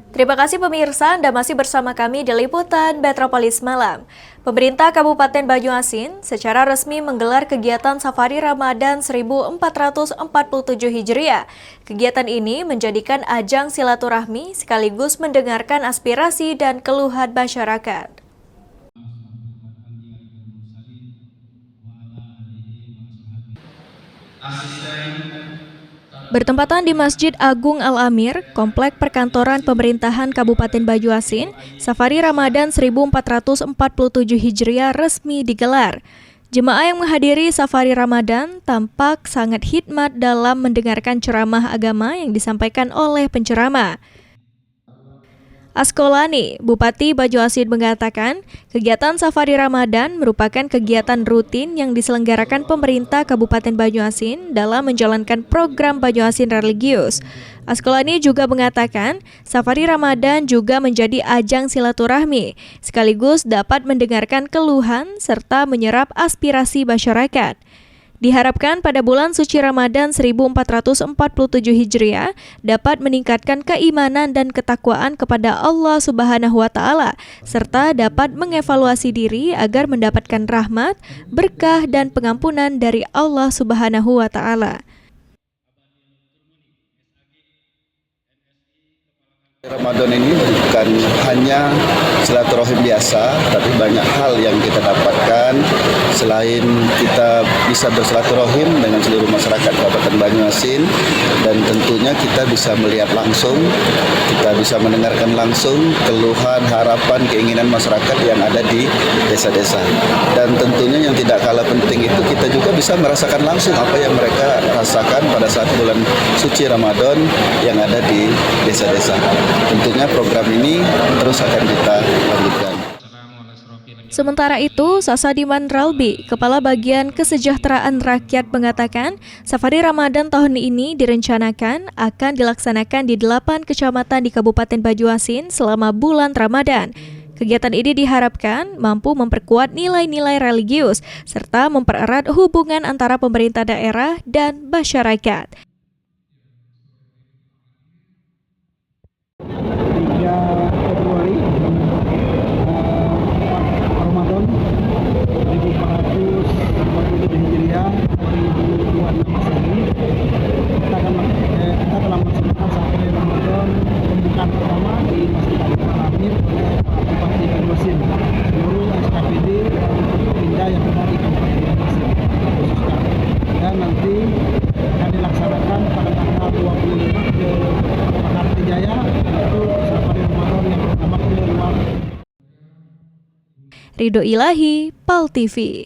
Terima kasih pemirsa, Anda masih bersama kami di Liputan Metropolis Malam. Pemerintah Kabupaten Banyuasin secara resmi menggelar kegiatan Safari Ramadan 1447 Hijriah. Kegiatan ini menjadikan ajang silaturahmi sekaligus mendengarkan aspirasi dan keluhan masyarakat. Bertempatan di Masjid Agung Al-Amir, Komplek Perkantoran Pemerintahan Kabupaten Banyuasin, Safari Ramadan 1447 Hijriah resmi digelar. Jemaah yang menghadiri Safari Ramadan tampak sangat hikmat dalam mendengarkan ceramah agama yang disampaikan oleh penceramah. Askolani, Bupati Banyuasin mengatakan, kegiatan Safari Ramadan merupakan kegiatan rutin yang diselenggarakan pemerintah Kabupaten Banyuasin dalam menjalankan program Banyuasin Religius. Askolani juga mengatakan, Safari Ramadan juga menjadi ajang silaturahmi, sekaligus dapat mendengarkan keluhan serta menyerap aspirasi masyarakat. Diharapkan pada bulan suci Ramadan 1447 Hijriah dapat meningkatkan keimanan dan ketakwaan kepada Allah Subhanahu wa Ta'ala, serta dapat mengevaluasi diri agar mendapatkan rahmat, berkah, dan pengampunan dari Allah Subhanahu wa Ta'ala. Ramadan ini bukan hanya silaturahim biasa, tapi banyak hal yang kita dapatkan selain kita bisa bersilaturahim dengan seluruh masyarakat Kabupaten Banyuasin, dan tentunya kita bisa melihat langsung, kita bisa mendengarkan langsung keluhan, harapan, keinginan masyarakat yang ada di desa-desa. Dan tentunya yang tidak kalah penting itu kita juga bisa merasakan langsung apa yang mereka rasakan pada saat bulan suci Ramadan yang ada di desa-desa. Tentunya program ini terus akan kita lanjutkan. Sementara itu, Sasadiman Ralbi, Kepala Bagian Kesejahteraan Rakyat mengatakan, Safari Ramadan tahun ini direncanakan akan dilaksanakan di 8 kecamatan di Kabupaten Banyuasin selama bulan Ramadan. Kegiatan ini diharapkan mampu memperkuat nilai-nilai religius serta mempererat hubungan antara pemerintah daerah dan masyarakat. 3 Februari Ramadan 1447 Hijriah 2026 Masehi, kita telah melaksanakan Safari Ramadan pembukaan pertama di Masjid Agung Al-Amir oleh Bupati Banyuasin, seluruh SKPD Pindah yang ada di Kabupaten Banyuasin khususkan, dan nanti akan dilaksanakan pada tanggal 25 ke Pakarti Jaya, yaitu Safari Ramadan yang pertama ke luar. Ridho Ilahi, PAL TV.